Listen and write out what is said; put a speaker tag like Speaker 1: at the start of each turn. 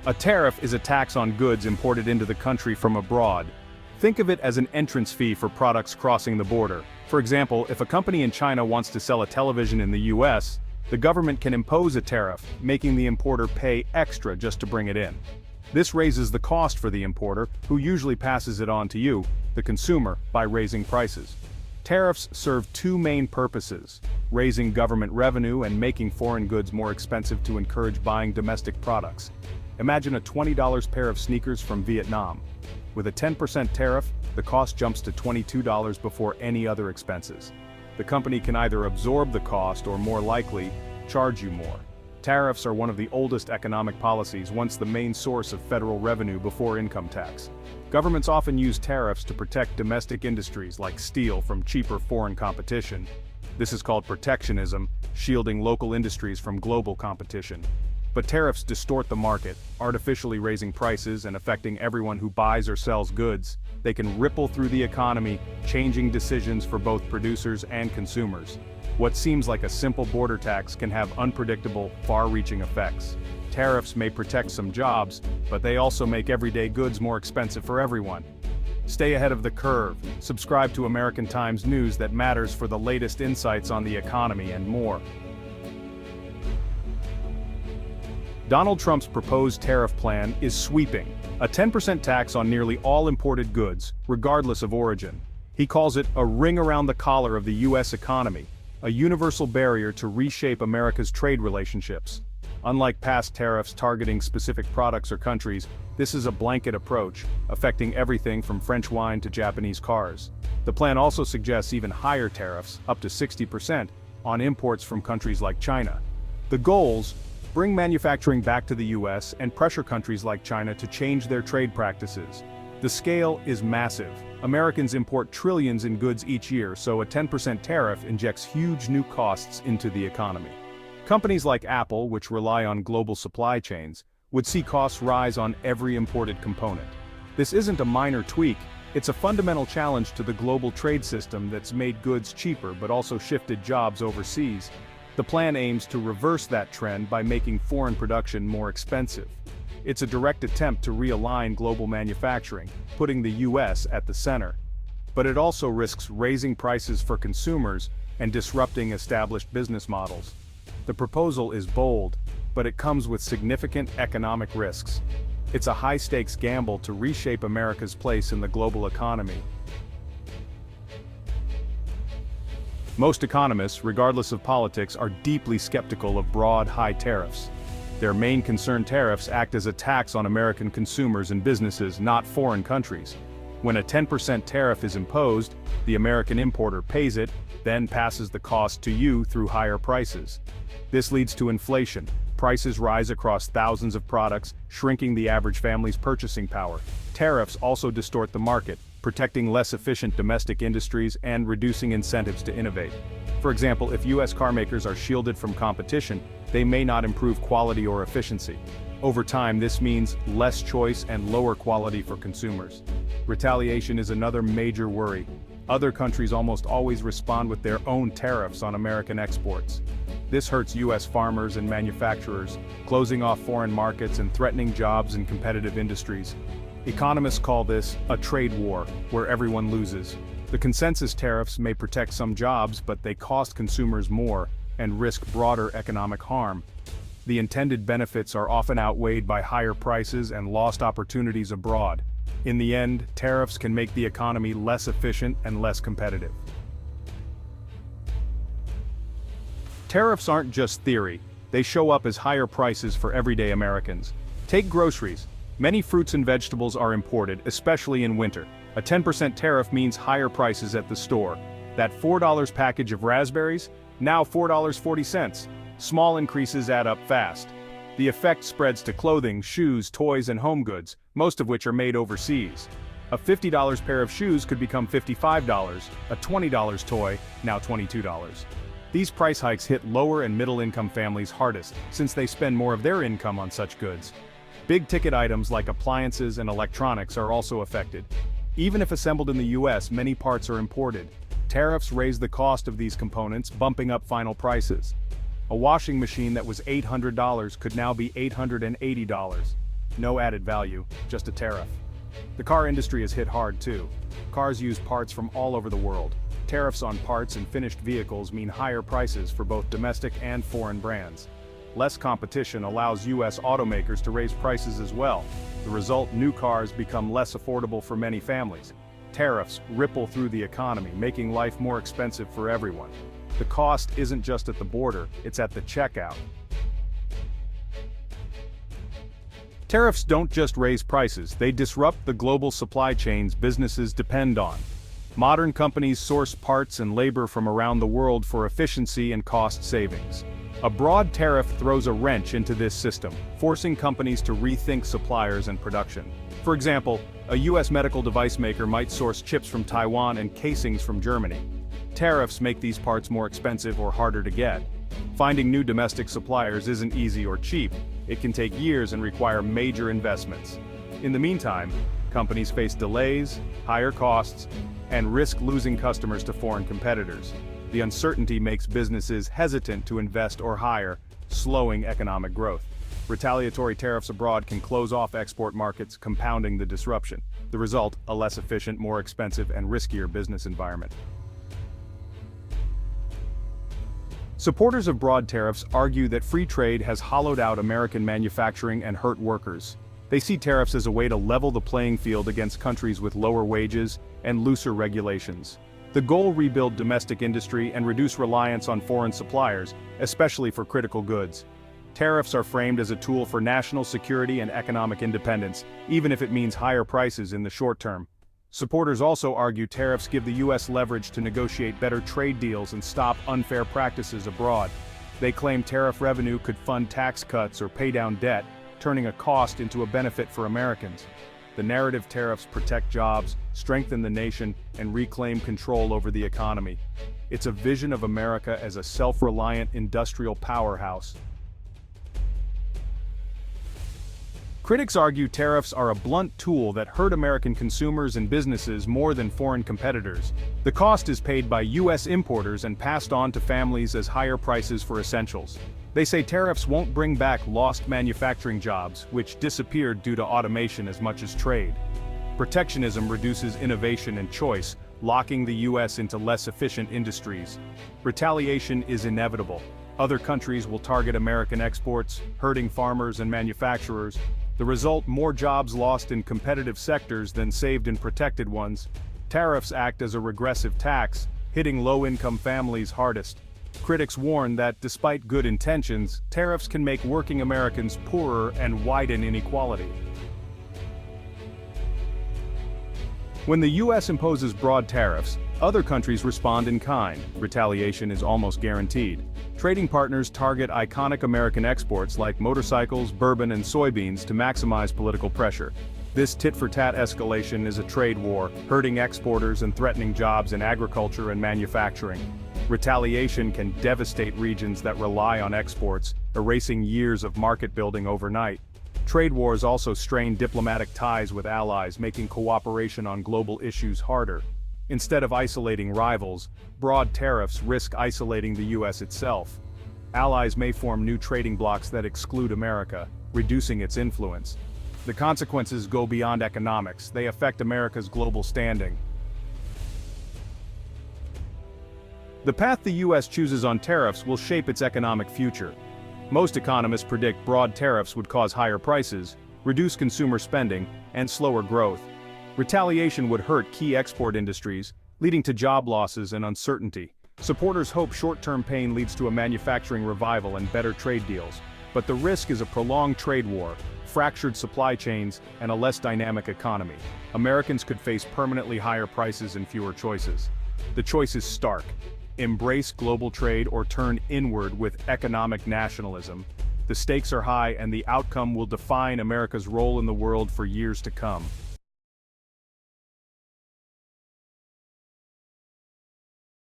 Speaker 1: A tariff is a tax on goods imported into the country from abroad. Think of it as an entrance fee for products crossing the border. For example, if a company in China wants to sell a television in the US, the government can impose a tariff, making the importer pay extra just to bring it in. This raises the cost for the importer, who usually passes it on to you, the consumer, by raising prices. Tariffs serve two main purposes: raising government revenue and making foreign goods more expensive to encourage buying domestic products. Imagine a $20 pair of sneakers from Vietnam. With a 10% tariff, the cost jumps to $22 before any other expenses. The company can either absorb the cost or, more likely, charge you more. Tariffs are one of the oldest economic policies, once the main source of federal revenue before income tax. Governments often use tariffs to protect domestic industries like steel from cheaper foreign competition. This is called protectionism, shielding local industries from global competition. But tariffs distort the market, artificially raising prices and affecting everyone who buys or sells goods. They can ripple through the economy, changing decisions for both producers and consumers. What seems like a simple border tax can have unpredictable, far-reaching effects. Tariffs may protect some jobs, but they also make everyday goods more expensive for everyone. Stay ahead of the curve. Subscribe to American Times News that matters for the latest insights on the economy and more. Donald Trump's proposed tariff plan is sweeping, a 10% tax on nearly all imported goods, regardless of origin. He calls it a ring around the collar of the U.S. economy, a universal barrier to reshape America's trade relationships. Unlike past tariffs targeting specific products or countries, this is a blanket approach, affecting everything from French wine to Japanese cars. The plan also suggests even higher tariffs, up to 60%, on imports from countries like China. The goals: bring manufacturing back to the U.S. and pressure countries like China to change their trade practices. The scale is massive. Americans import trillions in goods each year, so a 10% tariff injects huge new costs into the economy. Companies like Apple, which rely on global supply chains, would see costs rise on every imported component. This isn't a minor tweak, it's a fundamental challenge to the global trade system that's made goods cheaper but also shifted jobs overseas. The plan aims to reverse that trend by making foreign production more expensive. It's a direct attempt to realign global manufacturing, putting the U.S. at the center. But it also risks raising prices for consumers and disrupting established business models. The proposal is bold, but it comes with significant economic risks. It's a high-stakes gamble to reshape America's place in the global economy. Most economists, regardless of politics, are deeply skeptical of broad, high tariffs. Their main concern: tariffs act as a tax on American consumers and businesses, not foreign countries. When a 10% tariff is imposed, the American importer pays it, then passes the cost to you through higher prices. This leads to inflation. Prices rise across thousands of products, shrinking the average family's purchasing power. Tariffs also distort the market, protecting less efficient domestic industries and reducing incentives to innovate. For example, if U.S. carmakers are shielded from competition, they may not improve quality or efficiency. Over time, this means less choice and lower quality for consumers. Retaliation is another major worry. Other countries almost always respond with their own tariffs on American exports. This hurts U.S. farmers and manufacturers, closing off foreign markets and threatening jobs in competitive industries. Economists call this a trade war, where everyone loses. The consensus: tariffs may protect some jobs, but they cost consumers more and risk broader economic harm. The intended benefits are often outweighed by higher prices and lost opportunities abroad. In the end, tariffs can make the economy less efficient and less competitive. Tariffs aren't just theory, they show up as higher prices for everyday Americans. Take groceries. Many fruits and vegetables are imported, especially in winter. A 10% tariff means higher prices at the store. That $4 package of raspberries? Now $4.40. Small increases add up fast. The effect spreads to clothing, shoes, toys, and home goods, most of which are made overseas. A $50 pair of shoes could become $55, a $20 toy, now $22. These price hikes hit lower and middle-income families hardest, since they spend more of their income on such goods. Big-ticket items like appliances and electronics are also affected. Even if assembled in the U.S., many parts are imported. Tariffs raise the cost of these components, bumping up final prices. A washing machine that was $800 could now be $880. No added value, just a tariff. The car industry is hit hard too. Cars use parts from all over the world. Tariffs on parts and finished vehicles mean higher prices for both domestic and foreign brands. Less competition allows US automakers to raise prices as well. The result, new cars become less affordable for many families. Tariffs ripple through the economy, making life more expensive for everyone. The cost isn't just at the border, it's at the checkout. Tariffs don't just raise prices, they disrupt the global supply chains businesses depend on. Modern companies source parts and labor from around the world for efficiency and cost savings. A broad tariff throws a wrench into this system, forcing companies to rethink suppliers and production. For example, a US medical device maker might source chips from Taiwan and casings from Germany. Tariffs make these parts more expensive or harder to get. Finding new domestic suppliers isn't easy or cheap. It can take years and require major investments. In the meantime, companies face delays, higher costs, and risk losing customers to foreign competitors. The uncertainty makes businesses hesitant to invest or hire, slowing economic growth. Retaliatory tariffs abroad can close off export markets, compounding the disruption. The result, a less efficient, more expensive, and riskier business environment. Supporters of broad tariffs argue that free trade has hollowed out American manufacturing and hurt workers. They see tariffs as a way to level the playing field against countries with lower wages and looser regulations. The goal: rebuild domestic industry and reduce reliance on foreign suppliers, especially for critical goods. Tariffs are framed as a tool for national security and economic independence, even if it means higher prices in the short term. Supporters also argue tariffs give the US leverage to negotiate better trade deals and stop unfair practices abroad. They claim tariff revenue could fund tax cuts or pay down debt, turning a cost into a benefit for Americans. The narrative: tariffs protect jobs, strengthen the nation, and reclaim control over the economy. It's a vision of America as a self-reliant industrial powerhouse. Critics argue tariffs are a blunt tool that hurt American consumers and businesses more than foreign competitors. The cost is paid by US importers and passed on to families as higher prices for essentials. They say tariffs won't bring back lost manufacturing jobs, which disappeared due to automation as much as trade. Protectionism reduces innovation and choice, locking the US into less efficient industries. Retaliation is inevitable. Other countries will target American exports, hurting farmers and manufacturers. The result: more jobs lost in competitive sectors than saved in protected ones. Tariffs act as a regressive tax, hitting low-income families hardest. Critics warn that, despite good intentions, tariffs can make working Americans poorer and widen inequality. When the US imposes broad tariffs, other countries respond in kind. Retaliation is almost guaranteed. Trading partners target iconic American exports like motorcycles, bourbon, and soybeans to maximize political pressure. This tit-for-tat escalation is a trade war, hurting exporters and threatening jobs in agriculture and manufacturing. Retaliation can devastate regions that rely on exports, erasing years of market building overnight. Trade wars also strain diplomatic ties with allies, making cooperation on global issues harder. Instead of isolating rivals, broad tariffs risk isolating the US itself. Allies may form new trading blocs that exclude America, reducing its influence. The consequences go beyond economics; they affect America's global standing. The path the US chooses on tariffs will shape its economic future. Most economists predict broad tariffs would cause higher prices, reduce consumer spending, and slower growth. Retaliation would hurt key export industries, leading to job losses and uncertainty. Supporters hope short-term pain leads to a manufacturing revival and better trade deals. But the risk is a prolonged trade war, fractured supply chains, and a less dynamic economy. Americans could face permanently higher prices and fewer choices. The choice is stark: embrace global trade or turn inward with economic nationalism. The stakes are high, and the outcome will define America's role in the world for years to come.